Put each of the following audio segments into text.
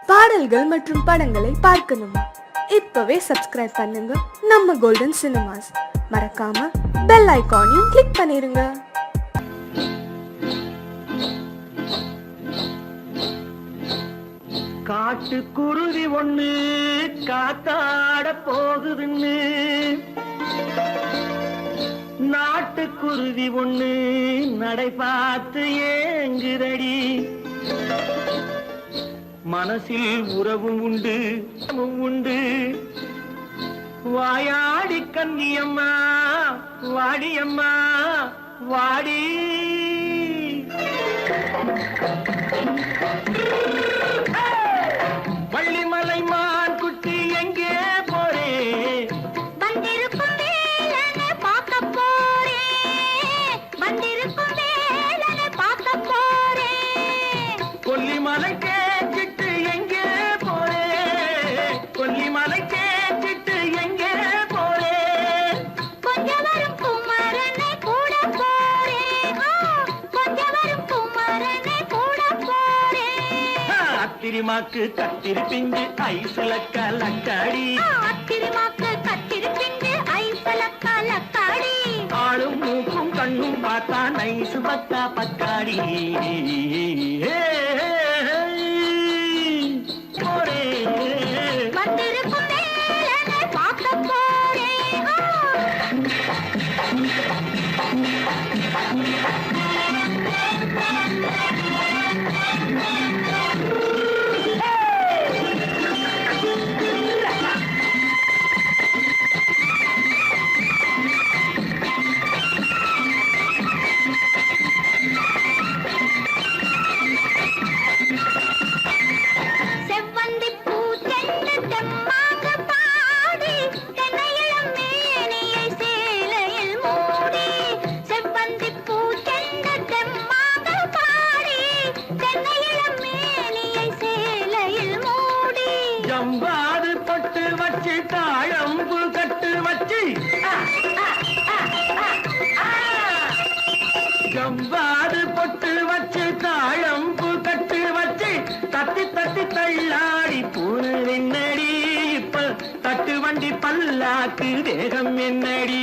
பாடல்கள் மற்றும் படங்களை பார்க்கணுமா? இப்பவே சப்ஸ்கிரைப் பண்ணுங்க நம்ம கோல்டன் சினிமாஸ். மறக்காம பெல் ஐகானையும் கிளிக் பண்ணிருங்க. காட்டுக்குருவி ஒண்ணு காத்தாட போகுதுன்னு, நாட்டுக்குருவி ஒண்ணு நடை பார்த்து ஏங்குதடி. மனசில் உறவும் உண்டு உண்டு, வாயாடி கன்னியம்மா வாடியம்மா வாடி. வள்ளிமலை மான் குட்டி எங்கே போறே? வந்திருக்கும் வேலனை பார்க்க போறேன், வந்திருக்கும் வேலனை பார்க்க போறேன். கொல்லிமலை கேச்சிட்டு எங்கே போறே? கொல்லிமலை கேச்சிட்டு எங்கே போறே? கொஞ்சம் வரும் குமரனை கூட போறேன், கொஞ்சம் வரும் குமரனை கூட போறேன். அத்திரிமாக்கு கத்திருப்பிஞ்சு ஐசுல கலக்காடி, அத்திரிமாக்கு கத்திருப்பிஞ்சு ஐசல கலக்காடி. ஆளும் மூக்கும் கண்ணும் பார்த்தா நைசு பக்கா பக்காடி. போரே வந்திருக்கும் வேலனை பார்க்க போறேன். செவ்வந்தி பூ செண்டு தெம்மாக பாடி, தென்னையிளம் மேனியை சேலையில் மூடி. செவ்வந்தி பூ செண்டு தெம்மாக பாடி, தென்னையிளம் மேனியை சேலையில் மூடி. ஜம்பாது பட்டு வச்சு தாழம்பு கட்டு வச்சு, ஜம்பாது பொட்டு வச்சு தாழம்பு கட்டு வச்சு, தட்டி தட்டி தள்ளாடி பூனு என்னடி. இப்ப தட்டு வண்டி பல்லாக்கு வேகம் என்னடி.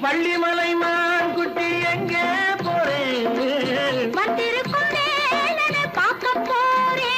வள்ளிமலை மான் குட்டி எங்கே போறேன்? வந்திருக்கும் வேலனை பார்க்க போறேன்.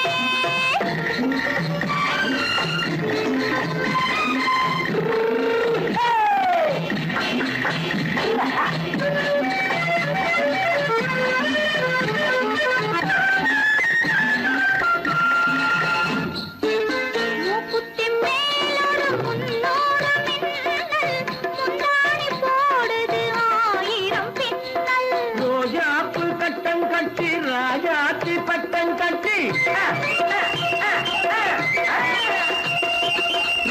மூக்குத்தி மேலோடு முன்னோடு மின்னல், முந்தாணி போடுது ஆயிரம் பின்னல். ரோஜாப்பு கட்டம் கட்டி ராஜாத்தி பட்டம் கட்டி,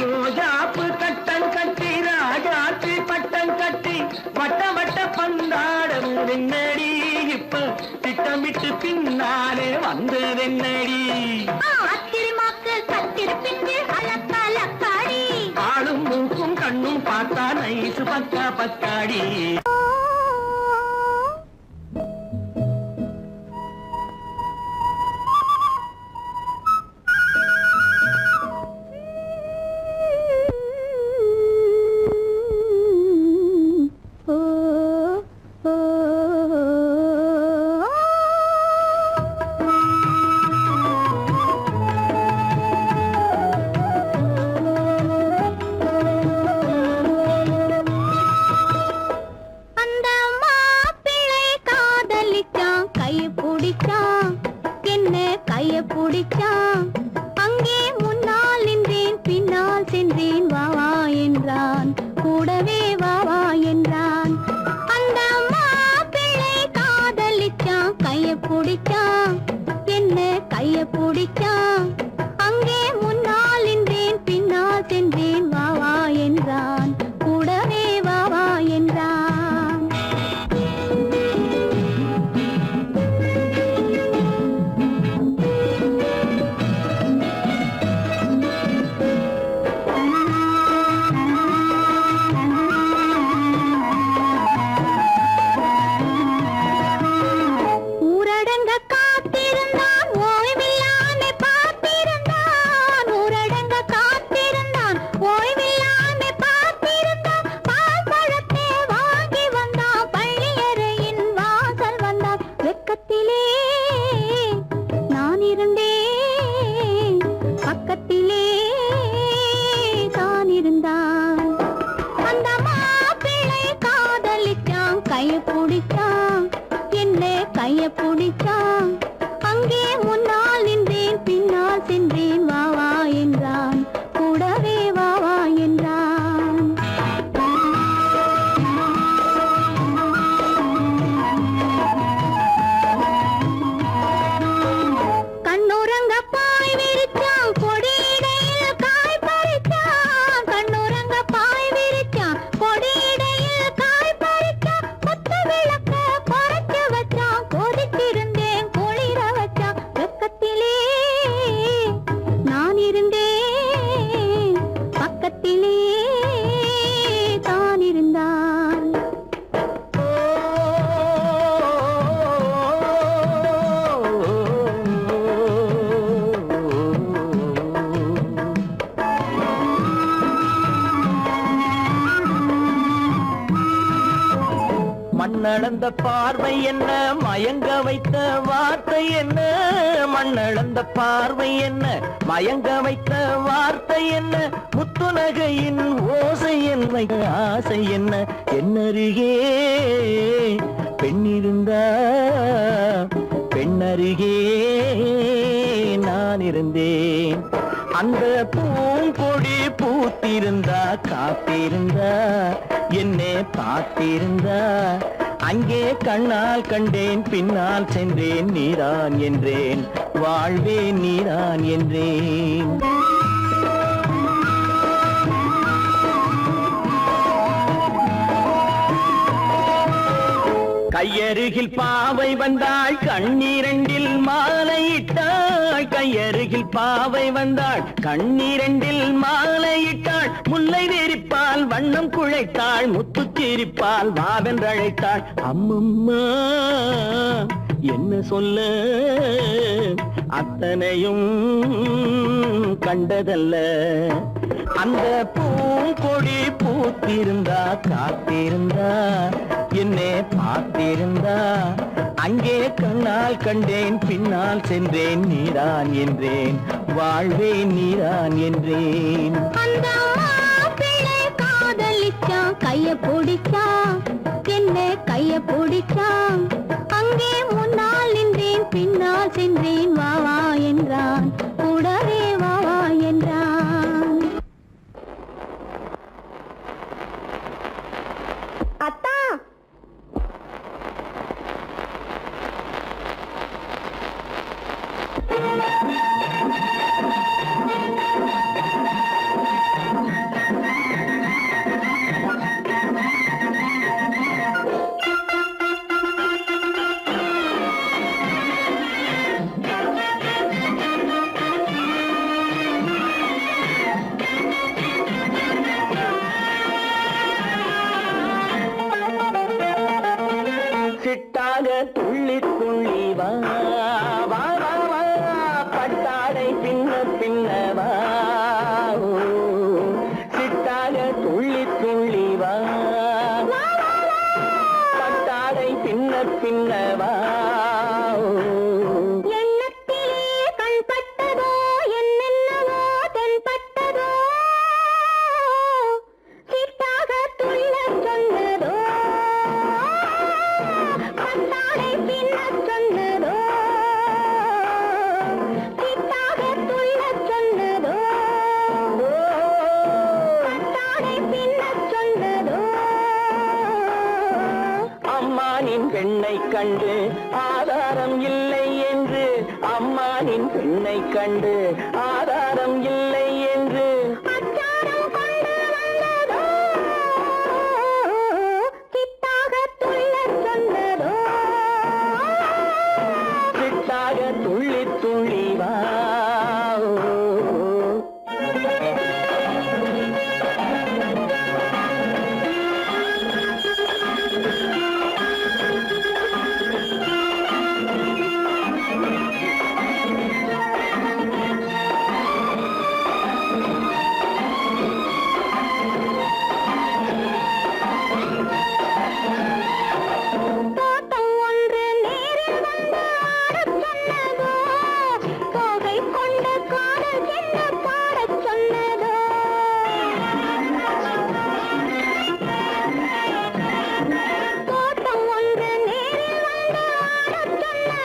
ரோஜாப்பு கட்டம் கட்டி ராஜாத்தி பட்டம் கட்டி, வட்ட வட்ட பந்தாடம் என்னடி. இப்ப திட்டமிட்டு பின்னாலே வந்ததென்னடி. அத்திரிமாக்கு கத்திருப்பிஞ்சு அலக்காடி. ஆளும் மூக்கும் கண்ணும் பார்த்தா நைசு பக்கா பக்காடி. அந்த மாப்பிள்ளை காதலிச்சான், கைய பிடிச்சான், என்ன கைய பிடிச்சான். அங்கே முன்னால் நின்றேன், பின்னால் சென்றேன், வா வா என்றான், கூடவே வா வா என்றான். அந்த மாப்பிள்ளை காதலிச்சான், கைய பிடிச்சான், என்ன கைய பிடிச்சான். அங்கே முன்னால் நின்றேன், பின்னால் சென்றேன், வா வா என்றான், கூடவே வா வா என்றான். பிடிச்சான் அங்கே முன்னால் நின்றேன் பின்னால் சென்றேன் வா வா என்றான் கூடவே வா வா என்றான் கண்ணுறங்க பாய் விரிச்சான் கொடியிடையில் காய் பறிச்சான் கண்ணுறங்க பாய் விரிச்சான் கொடியிடையில் காய் பறிச்சான் கொத்த விளக்க குறைச்சு வச்சான் கொதிச்சிருந்தேன் குளிர வச்சான் வெக்கத்திலே நான் இருந்தேன் பக்கத்திலே தான் இருந்தான் மண்ணளந்த பார்வை என்ன மயங்க வைத்த வார்த்தை என்ன மண்ணளந்த பார்வை என்ன மயங்க வைத்த வார்த்தை என்ன முத்துநகையின் ஓசை என்ன ஆசை என்ன என்னருகே பெண்ணிருந்தா பெண்ணருகே நான் இருந்தேன் அந்த பூங்கொடி பூத்திருந்தா காத்திருந்தா என்னை பார்த்திருந்தா அங்கே கண்ணால் கண்டேன் பின்னால் சென்றேன் நீதான் என்றேன் வாழ்வே நீதான் என்றேன் கையருகில் பாவை வந்தாள் கண்ணீரண்டில் மாலையிட்டாள் கையருகில் பாவை வந்தாள் கண்ணீரண்டில் மாலையிட்டாள் முல்லை வெறிப்பால் வண்ணம் குழைத்தாள் முத்துச்சிரிப்பால் வாவென்றழைத்தாள் அம்மம்மா என்ன சொல்ல அத்தனையும் கண்டதல்ல அந்த பூங்கொடி பூத்திருந்தா காத்திருந்தா என்னை பார்த்திருந்தா அங்கே கண்ணால் கண்டேன் பின்னால் சென்றேன் நீதான் என்றேன் வாழ்வே நீதான் என்றேன் அந்த மாப்பிள்ளை காதலிச்சான் கைய பிடிச்சான் என்ன கைய பிடிச்சான் அங்கே முன்னால் நின்றேன் பின்னால் சென்றேன் வா வா என்றான் கூடவே வா வா என்றான் அத்தா சிட்டாக துள்ளி துள்ளி வா வா வா வா பட்டாடை பின்ன பின்ன வா ஓ, சிட்டாக துள்ளி துள்ளி வா பட்டாடை பின்ன பின்ன வா ஓ. எண்ணத்திலே கண்பட்டதோ என்னென்னவோ தென்பட்டதோ சிட்டாக துள்ள சொன்னதோ பட்டாடை பின்ன சொன்னதோ சிட்டாக துள்ள சொன்னதோ பட்டாடை பின்ன சொன்னதோ அம்மானின் பெண்ணை கண்டு ஆதாரம் இல்லை என்று அம்மானின் பெண்ணை கண்டு ஆதாரம் இல்லை என்று அச்சாரம் கொண்டு வந்ததோ சிட்டாக துள்ள சொன்னதோ சிட்டாக துள்ளி துள்ளி வா ஓ. தோட்டம் ஒன்று நேரில் வந்து ஆடச் சொன்னதோ தோகை கொண்ட காதல் என்ன பாடச் சொன்னதோ தோட்டம் ஒன்று நேரில் வந்து ஆடச் சொன்னதோ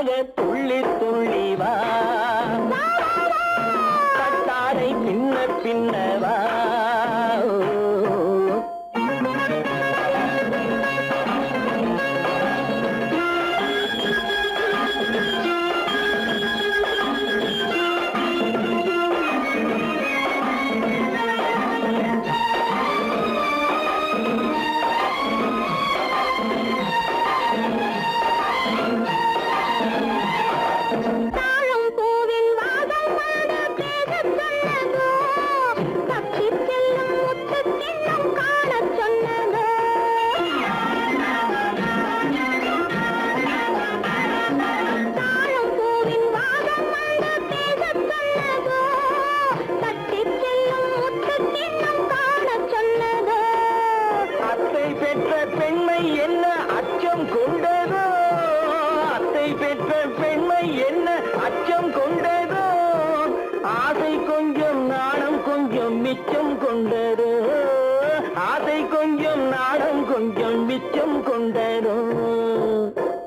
சிட்டாக துள்ளி துள்ளி வா கட்டாரை பின்ன பின்னவா மிச்சம் கொண்டதோ ஆசை கொஞ்சம் நாடம் கொஞ்சம் மிச்சம் கொண்டதோ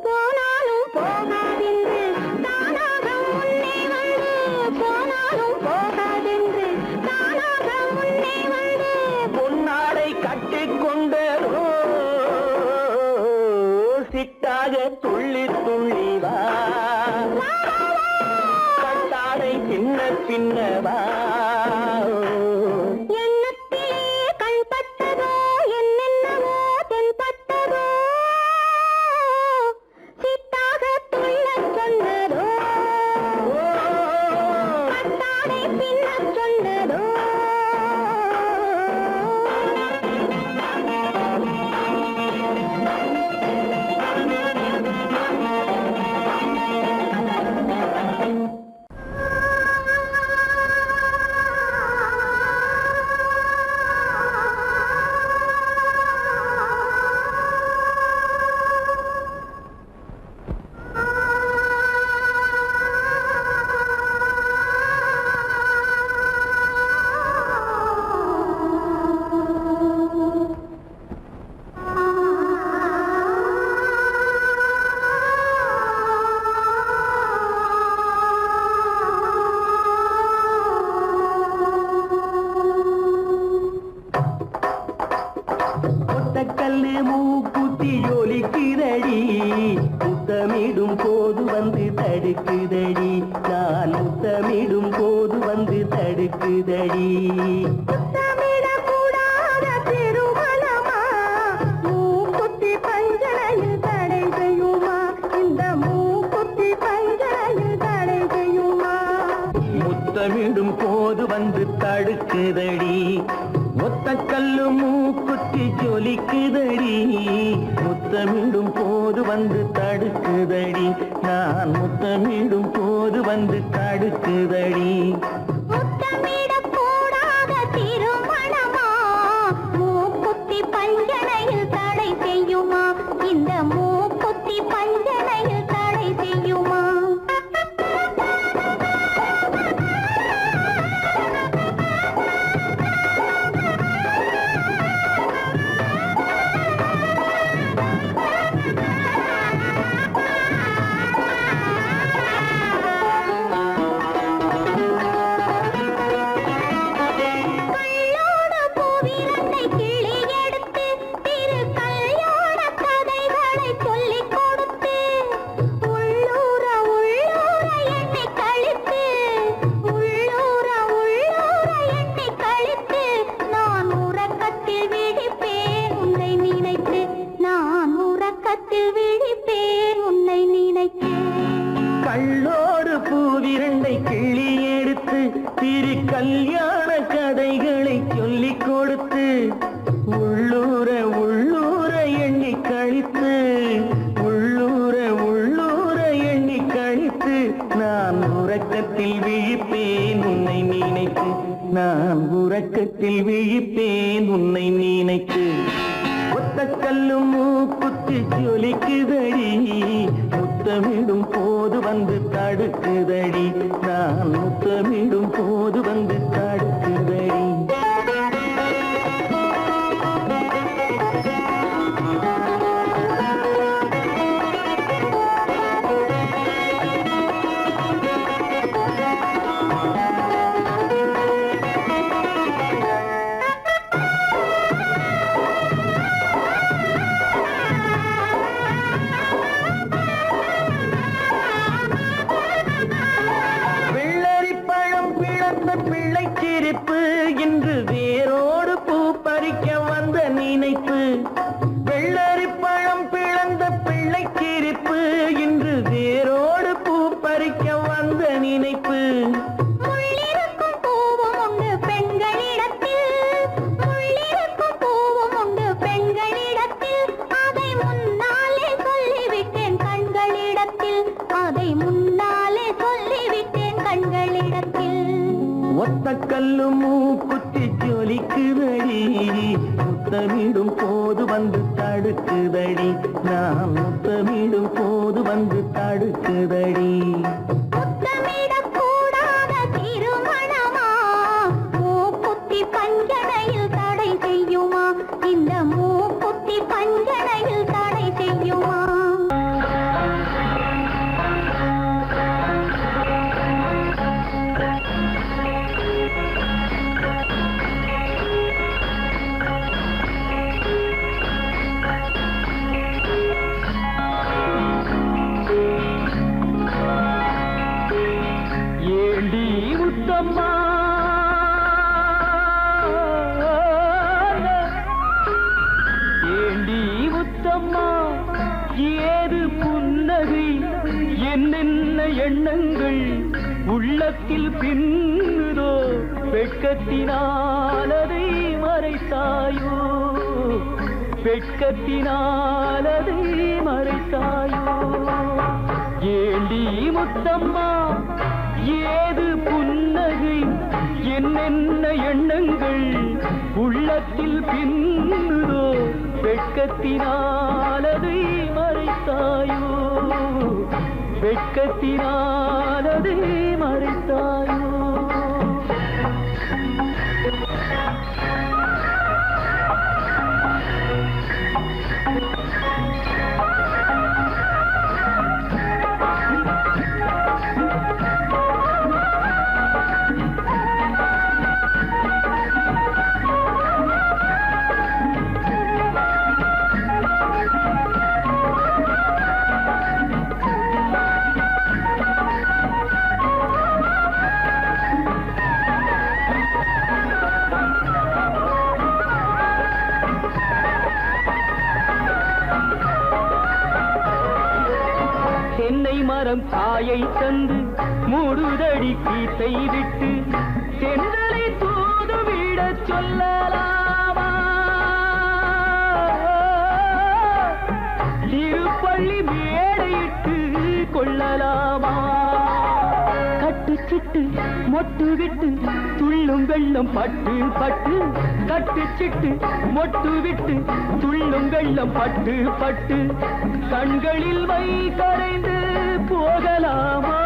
போனாலும் போகாதென்று தானாக முன்னே வந்து போனாலும் போகாதென்று தானாக முன்னே வந்து பொன்னாடை கட்டிக்கொண்டதோ சிட்டாக துள்ளி துள்ளி வா கட்டாடை பின்ன பின்னவா கல்லு மூக்குத்தி ஜொலிக்குதடி முத்தமிடும் போது வந்து தடுக்குதடி நான் முத்தமிடும் போது வந்து தடுக்குதடி முத்தமிடும் போது வந்து தடுக்குதடி ஒத்த கல்லு மூக்குத்தி ஜொலிக்குதடி முத்தமிடும் போது வந்து தடுக்குதடி நான் முத்தமிடும் போது வந்து தடுக்குதடி இந்த மூக்குத்தி பஞ்சனையில் தடை செய்யுமா கள்ளோடு பூவிரண்டை கிள்ளி எடுத்து திரு கல்யாண கதைகளை சொல்லிக் கொடுத்து உள்ளூர உள்ளூர எண்ணி கழித்து உள்ளூர உள்ளூர எண்ணி கழித்து நான் உறக்கத்தில் விழிப்பேன் உன்னை நினைத்து நான் உறக்கத்தில் விழிப்பேன் உன்னை நினைத்து ஒத்த கல்லும் மூக்குத்தி ஜொலிக்குதடி முத்தமிடும் போது வந்து தடுக்குதடி நான் முத்தமிடும் போது வந்து தடுக்குதடி சிரிப்பு வெள்ளரி பழம் பிளந்த பிள்ளை சிரிப்பு இன்று வேரோடு பூ பறிக்க வந்த நினைப்பு முள்ளிருக்கும் பூவும் உண்டு பெண்களிடத்தில் முள்ளிருக்கும் பூவும் உண்டு பெண்களிடத்தில் அதை முன்னாலே சொல்லிவிட்டேன் கண்களிடத்தில் அதை முன்னாலே சொல்லிவிட்டேன் கண்களிடத்தில் ஒத்த கல்லு மூக்குத்தி ஜொலிக்குதடி முத்தமிடும் போது வந்து தடுக்குதடி நான் முத்தமிடும் போது வந்து தடுக்குதடி முத்தமிடக்கூடாத திருமணமா மூக்குத்தி பஞ்சனையில் தடை செய்யுமா இந்த மூக்குத்தி பஞ்சனையில் தடை செய்யுமா ஏண்டி முத்தம்மா ஏண்டி முத்தம்மா ஏது புன்னகை என்னென்ன எண்ணங்கள் உள்ளத்தில் பின்னுதோ வெட்கத்தினாலதை மறைத்தாயோ வெட்கத்தினாலதை மறைத்தாயோ ஏண்டி முத்தம்மா ஏது புன்னகை என்னென்ன எண்ணங்கள் உள்ளத்தில் பின்னுதோ வெட்கத்தினாலதை மறைத்தாயோ வெட்கத்தினாலதை மறைத்தாயோ தென்னை மரம் காயை தந்து மூடுதடி கீத்தை விட்டு தென்றலை தூதுவிட சொல்லலாமா திருப்பள்ளி மேடையிட்டு கொள்ளலாமா கட்டுச்சிட்டு மொட்டு விட்டு துள்ளும் வெள்ளம் பட்டு பட்டு கட்டுச்சிட்டு மொட்டு விட்டு துள்ளும் வெள்ளம் பட்டு பட்டு கண்களில் மை கரைந்து போகலாமா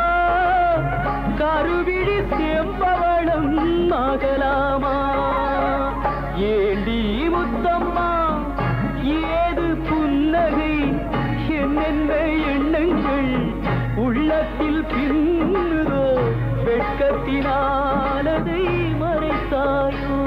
கருவிழி செம்பவளம் ஆகலாமா ஏண்டி முத்தம்மா ஏது புன்னகை என்னென்ன எண்ணங்கள் உள்ளத்தில் பின்னுதோ வெட்கத்தினாலதை மறைத்தாயோ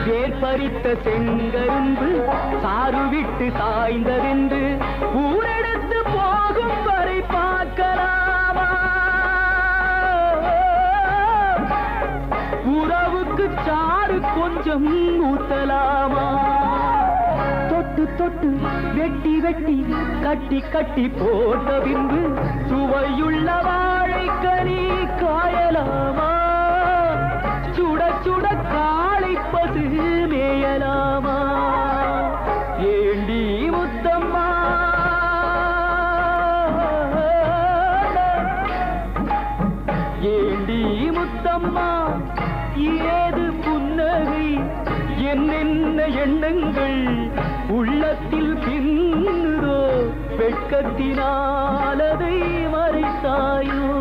வேர்பறித்த செங்கரும்பு சாறு விட்டு சாய்ந்ததென்று ஊரெடுத்து போகும் வரை பார்க்கலாமா உறவுக்கு சாறு கொஞ்சம் ஊத்தலாமா தொட்டு தொட்டு வெட்டி வெட்டி கட்டி கட்டி போட்ட பின்பு சுவையுள்ள வாழைக்கனி காயலாமா சுட சுட காளை பசு மேயலாமா ஏண்டி முத்தம்மா ஏண்டி முத்தம்மா ஏது புன்னகை என்னென்ன எண்ணங்கள் உள்ளத்தில் பின்னுதோ வெட்கத்தினாலதை மறைத்தாயோ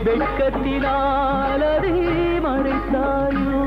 வெட்கத்தினாலதை மறைத்தாயோ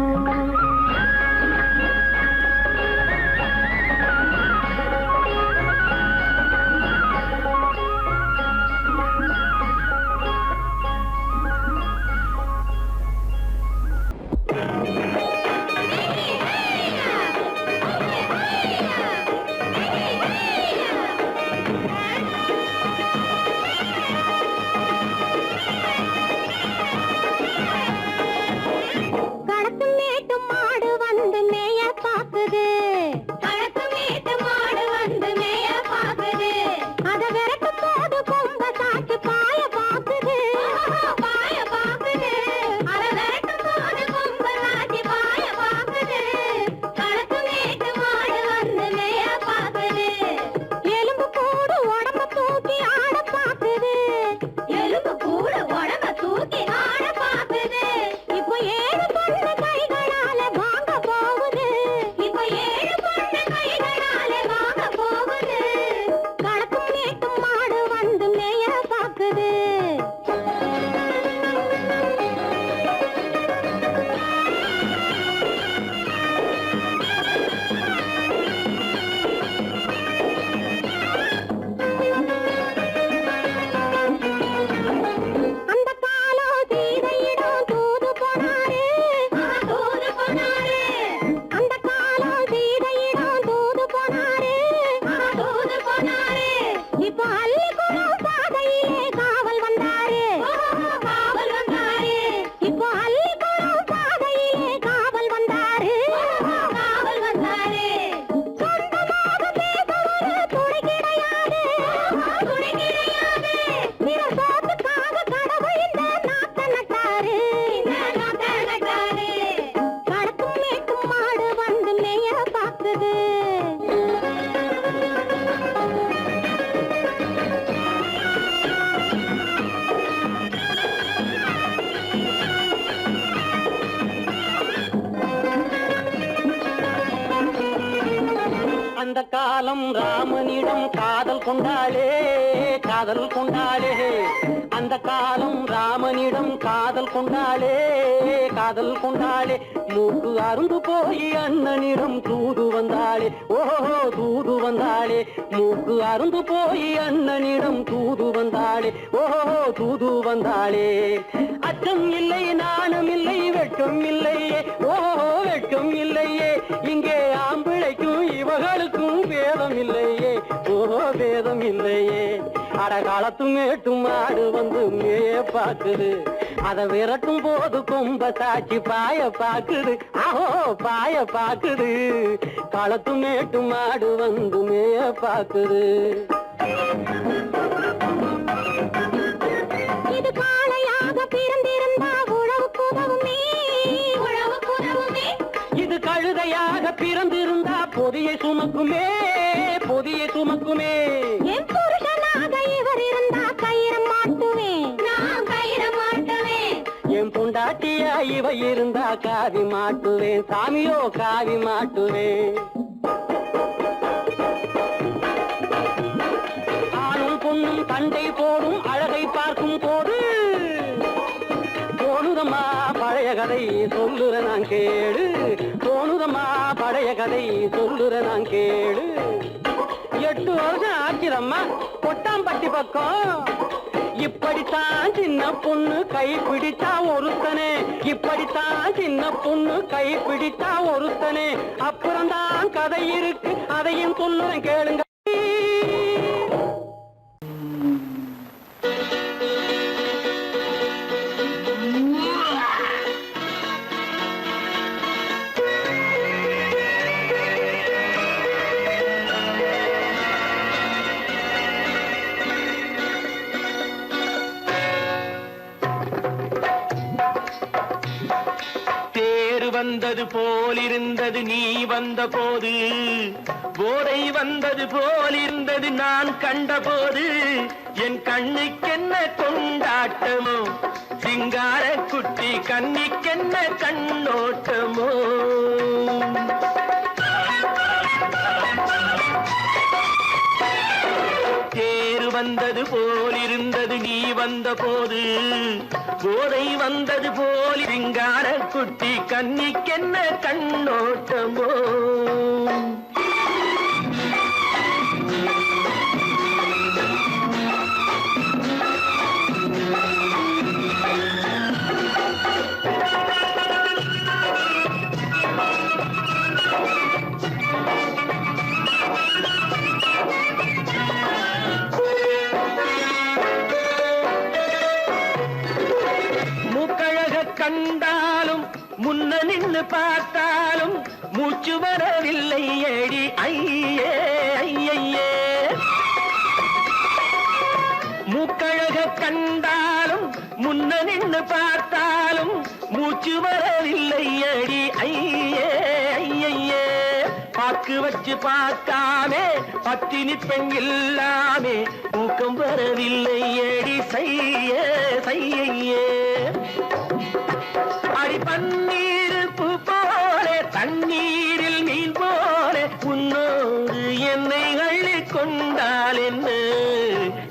பாக்குது. அந்த காலம் சீதையிடம் தூது போனாரு. அந்த காலம் சீதையிடம் தூது போனாரு. இப்போ அள்ளிக்குளம் பாதையிலே காவல் வந்தாரு. இப்போ அள்ளிக்குளம் பாதையிலே காவல் வந்தாரு. சொந்தமாக பேச ஒரு துணை கிடையாது. பிற சோத்துக்காக கடவுள் இந்த நாட்டை நட்டாரு. கடக்கும் மேட்டும் மாடு வந்து மேய பாக்குது. அந்த காலம் ராமனிடம் காதல் கொண்டாளே காதல் கொண்டாளே. அந்த காலம் ராமனிடம் காதல் கொண்டாளே காதல் கொண்டாளே. மூக்கு அருந்து போய் அண்ணனிடம் தூது வந்தாளே. ஓஹோ தூது வந்தாளே. மூக்கு அருந்து போய் அண்ணனிடம் தூது வந்தாளே. ஓஹோ தூது வந்தாளே. அச்சம் இல்லை நாணம் இல்லை வெட்கம் இல்லையே. ஓஹோ வெட்கம் இல்லையே. இங்கே ஆம்பிளைக்கும் இவர்களுக்கும் வேதம் இல்லையே. ஓஹோ வேதம் இல்லையே. அடகாலத்தும் மேட்டும் மாடு வந்து மேய பாக்குது. அதை விரட்டும் போது கொம்ப சாட்சி பாய பாக்குது. ஆஹோ பாய பாக்குது. களத்து மேட்டும் மாடு வந்து மேய பாக்குது. இது காளையாக பிறந்திருந்தா உழவுக்கு உதவுமே. இது கழுதையாக பிறந்திருந்தா பொதியை சுமக்குமே பொதியை சுமக்குமே. என் புருஷனாக இவர் இருந்தா கயிறம் மாட்டுவேன். நான் கயிறம் மாட்டுவேன். என் பொண்டாட்டியா இவ இருந்தா காவி மாட்டுவேன். சாமியோ காவி மாட்டுவேன். ஆணும் பொண்ணும் சண்டை போடும் அழகை பார்க்கும் போது தோணுதம்மா பழைய கதை சொல்லுற நான் கேளு. தோணுதம்மா பழைய கதை சொல்லுற நான் கேளு. 8 வருஷம் ஆச்சுதம்மா கொட்டாம்பட்டி பக்கம். இப்படித்தான் சின்ன பொண்ணு கை பிடித்தா ஒருத்தனே. இப்படித்தான் சின்ன பொண்ணு கை பிடித்தா ஒருத்தனே. அப்புறம்தான் கதை இருக்கு அதையும் சொல்லுறேன் கேளுங்க. வந்தது போலிருந்தது நீ வந்த போது. போதை வந்தது போலிருந்தது நான் கண்டபோது. என் கண்ணுக்கென்ன கொண்டாட்டமோ சிங்கார குட்டி கண்ணிக்கென்ன கண்ணோட்டமோ. தேர் வந்தது போலிருந்தது நீ வந்த போது. போதை வந்தது போல் சிங்கார குட்டி கண்ணிக்கென்ன கண்ணோட்டமோ. கண்டாலும் முன்ன நின்னு பார்த்தாலும் மூச்சு வரவில்லை ஏடி ஐயே ஐயே. மூக்கழக கண்டாலும் முன்ன நின்னு பார்த்தாலும் மூச்சு வரவில்லை ஏடி ஐயே ஐயே. பாக்கு வச்சு பார்க்காமே பத்தினி பெண் இல்லாமே தூக்கம் வரவில்லை ஏடி செய்ய செய்யே. அடி பன்னீர் பூ போல தண்ணீரில் மீன் போல உன்னோடு என்னை அள்ளி கொண்டால் என்ன.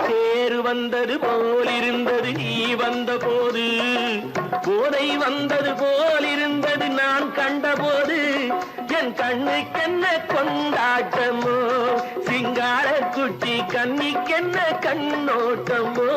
தேர் வந்தது வந்தது போலிருந்தது நீ வந்த போது, போதை வந்தது போலிருந்தது நான் கண்டபோது, என் கண்ணுக்கென்ன கொண்டாட்டமோ, சிங்கார குட்டி கண்ணிக்கென்ன கண்ணோட்டமோ.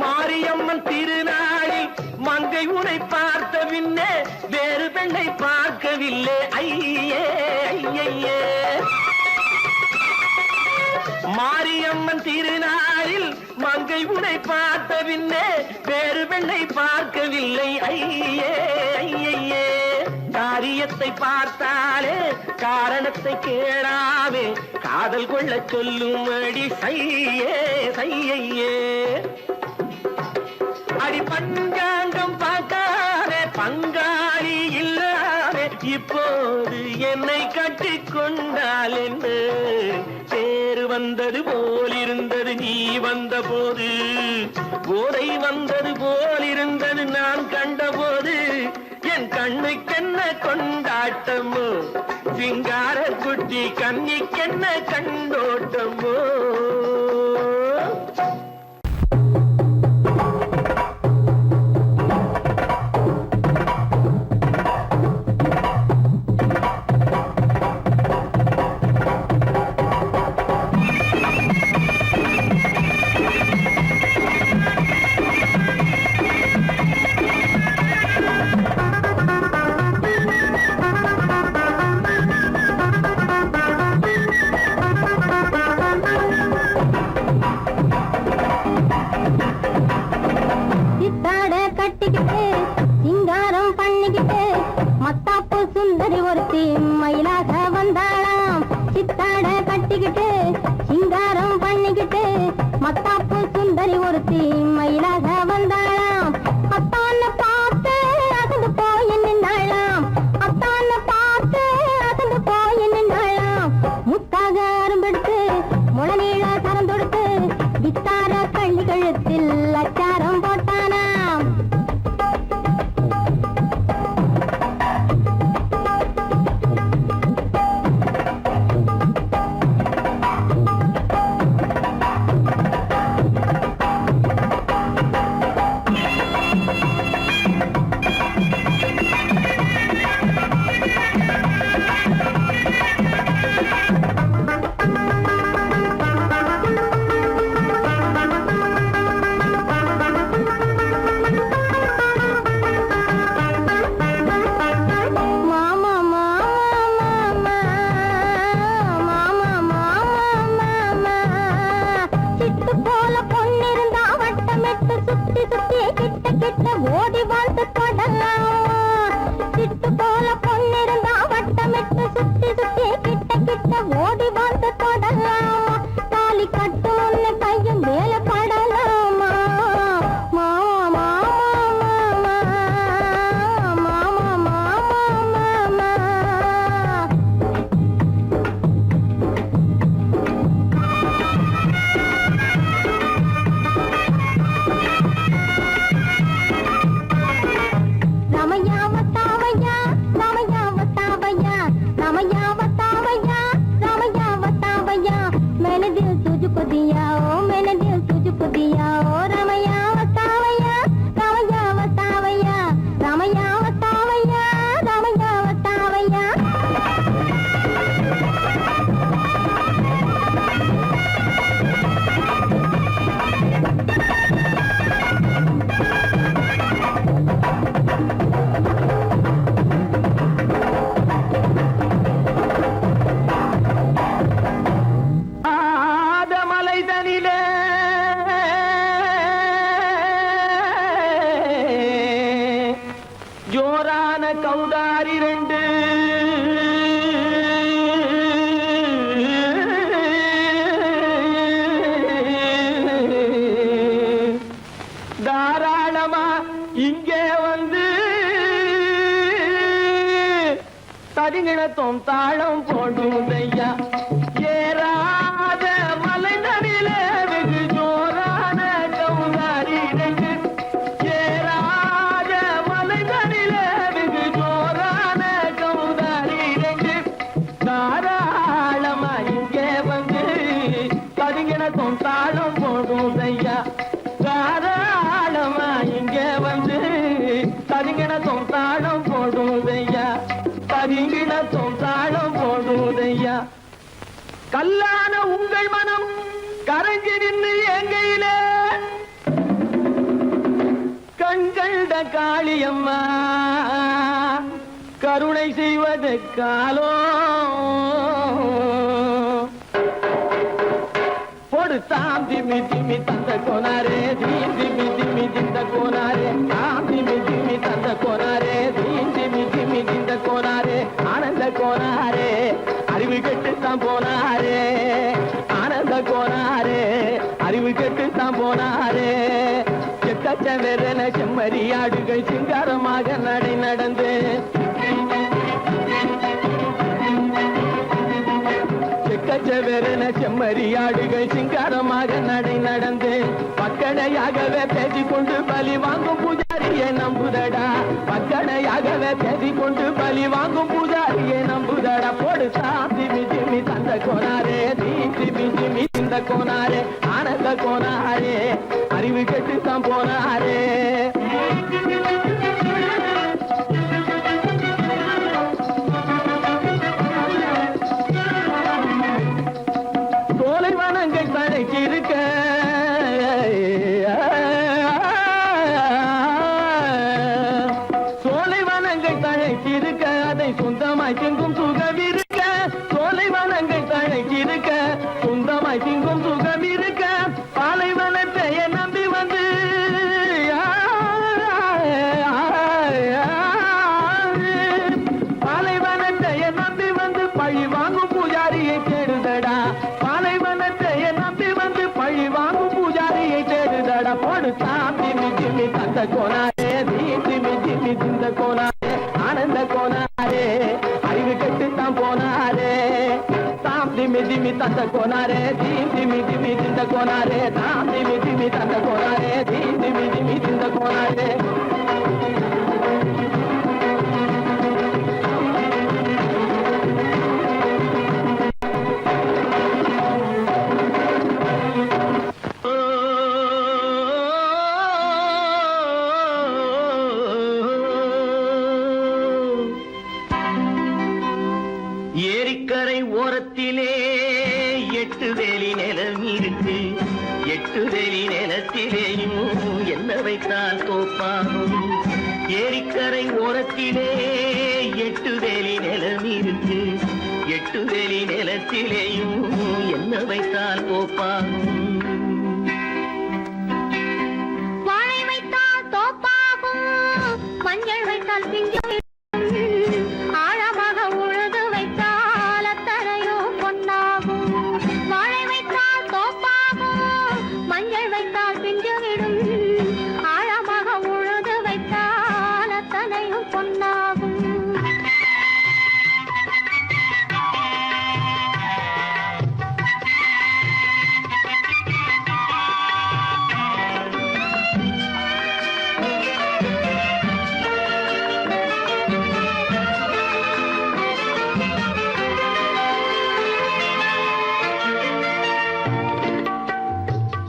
மாரியம்மன் திருநாளில் மங்கை உனை பார்த்த பின்னே வேறு பெண்ணை பார்க்கவில்லை ஐயே ஐயே. மாரியம்மன் திருநாளில் மங்கை உனை பார்த்த பின்னே வேறு பெண்ணை பார்க்கவில்லை ஐயே ஐயே. காரியத்தை பார்த்தாலே காரணத்தை கேளாவே காதல் கொள்ள சொல்லும் அடி சையே சையே. அடி பஞ்சாங்கம் பார்க்காதே பங்காளி இல்லாதே இப்போது என்னை கட்டிக் கொண்டால் என்று பேரு வந்தது போலிருந்தது நீ வந்த போது, போதை வந்தது போலிருந்தது நான் கண்டபோது, என் கண்ணுக்கென்ன கொண்டாட்டமோ, சிங்கார குட்டி கண்ணிக்கென்ன கண்டோட்டமோ. சுந்தரி ஒருத்தி மயிலாக வந்தாளாம். சித்தாட கட்டிக்கிட்டு சிங்காரம் பண்ணிக்கிட்டு மத்தாப்பு சுந்தரி ஒருத்தி மயிலாக வந்தாளாம். அத்தான பார்த்து அசந்து போய் நின்றாளாம். அத்தான பார்த்து அசந்து போய் நின்றாளாம். முத்தாக அரும்பெடுத்து முளநீள சரம் தொடுத்து வித்தார கள்ளி கழுத்தில் அச்சாரம் போட்டானாம். ஓடி வாழ்ந்து தொடலாம். சிட்டு போல பொண்ணிருந்தா வட்டமிட்டு சுத்தி சுத்தி கிட்ட கிட்ட ஓடி வாழ்ந்து தொடலாம். தாலி கட்டு முன்ன கையும் வேலை படலாமா. மாமா மாமா மாமா மாமா. ஆதமலை தனிலே உங்கள் மனம் கரைஞ்சி நின்று எங்கையிலே கண்கண்ட காளியம்மா கருணை செய்வது காலோ பொடுத்தாம் திமி திமி தந்த கோனாரே தீம் திமி திமி திந்த கோனாரே தாம் திமி திமி தந்த கோனாரே தீம் திமி திமி திந்த கோனாரே ஆனந்த கோனாரே அறிவு கெட்டுத்தான் போனாரே ஆனந்த கோனாரே அறிவு கெட்டுத்தான் போனாரே செக்கச்சவென செம்மறியாடுகள் சிங்காரமாக நடை நடந்து செக்கச்சவென செம்மறியாடுகள் சிங்காரமாக நடை நடந்து பக்கடையாகவே பேசிக்கொண்டு பலி வாங்கும் பூஜாரியை நம்புதடா பக்கடையாகவே பேசிக்கொண்டு பலி வாங்கும் பூஜாரியை நம்புதடா போடுதா திமி திமி தந்த கோனாரே நீ திமி திமி இந்த கோனாரே ஆனந்த கோனாரே அறிவு கெட்டுத்தான் போனாரே சோலைவனங்கள் தழைச்சிருக்க சோலைவனங்கள் தழைச்சிருக்க அதை சொந்தமாய் திங்கும் சுகம் இருக்க சோலைவனங்கள் தழைச்சிருக்க சொந்தமாய் திங்கும் சுகம் இருக்க பாலைவனத்தை நம்பி வந்து பாலைவனத்தை நம்பி வந்து பழி வாங்கும் பூஜாரியை தேடுதடா பாலைவனத்தை நம்பி வந்து பழி வாங்கும் பூஜாரியை தேடுதடா போடுதா திமி திமி தந்த கோனாரே திமி திமி திந்த கோனாரே ஆனந்த கோனாரே அறிவு கெட்டுத்தான் போனாரே தாம் திமி திமி தந்த கோனாரே திமி திமி திந்த கோனாரே தாம் திமி திமி தந்த கோனாரே திமி திமி திந்த கோனாரே ஏரிக்கரை ஓரத்திலே 8 வேலி நிலம் இருக்கு 8 வேலி நிலத்திலேயும் என்ன வைத்தால் தோப்பாகும் ஏரிக்கரை ஓரத்திலே 8 வேலி நிலம் இருக்கு 8 வேலி நிலத்திலேயும் என்ன வைத்தால் தோப்பாகும் வாழை வைத்தால் தோப்பாகும் மஞ்சள் வைத்தால் பிஞ்சு ஆழமாக உழுது வைத்தால் அத்தனையோ பொன்னாகும் வாழை வைத்தால் தோப்பாகும் மஞ்சள் வைத்தால் பிஞ்சு விடும் ஆழமாக உழுது வைத்தால் அத்தனையும் பொன்னாகும்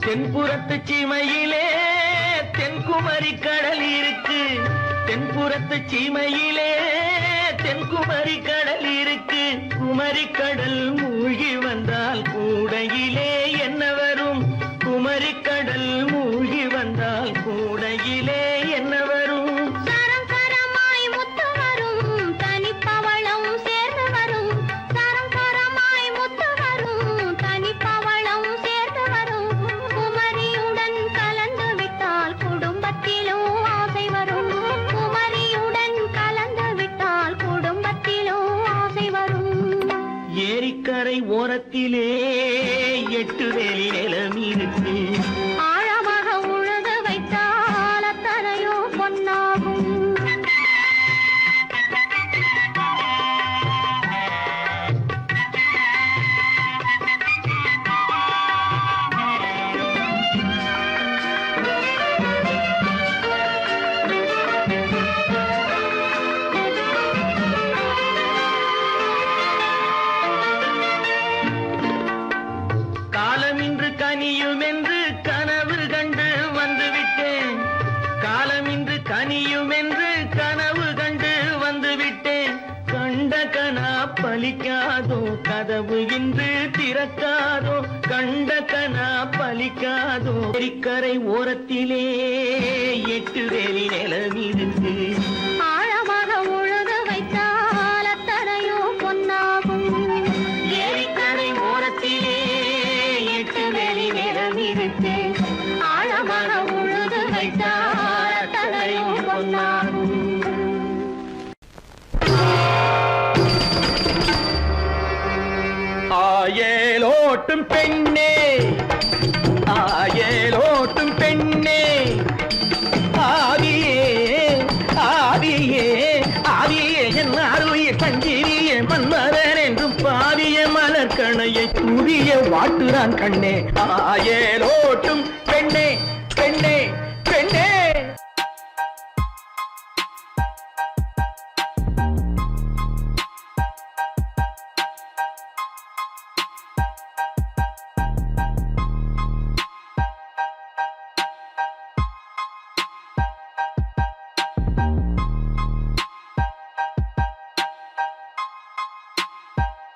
தென்புறத்து சீமையிலே தென்குமரி கடல் இருக்கு தென்புறத்து சீமையிலே தென்குமரி கடல் இருக்கு குமரி கடல் மூழ்கி வந்தால் கூடையிலே என்ன வரும் குமரி கடல் மூழ்கி வந்தால் கூடையிலே என்ன வரும் சரம் சரமாய் முத்து வரும் தனிப்பவளம் சேர்ந்து வரும் சரம் சரமாய் முத்து வரும் தனிப்பவளம் சேர்ந்து வரும் குமரியுடன் கலந்து விட்டால் குடும்பத்திலும் ஆசை வரும் குமரியுடன் கலந்து விட்டால் குடும்பத்திலும் ஆசை வரும் ஏரிக்கரை ஓரத்திலே 8 வேலி நிலம் இருக்கு ஆழமாக உழுது வைத்தால் அத்தனையோ பொன்னாகும் காலம் இன்று கனியும் என்று கன கதவு இன்று திறக்காதோ, கண்ட கனா பலிக்காதோ. கரை ஓரத்திலே 8 வேலி நிலமிருக்கு. ஆழமாக உழுது வைத்தால் அத்தனையோ பொன்னாகும். ஏரிக்கரை ஓரத்திலே 8 வேலி நிலமிருக்கு. ஆழமாக உழுது வைத்தால் அத்தனையோ பொன்னாகும். ஆயலோட்டும் பெண்ணே, ஆயலோட்டும் பெண்ணே, ஆவியே ஆவியே ஆவியே என் அருளிய சங்கிரியே மன்மரன் என்றும் பாவிய மலர்கணையை தூவிய வாட்டுறான் கண்ணே. ஆயலோட்டும் பெண்ணே பெண்ணே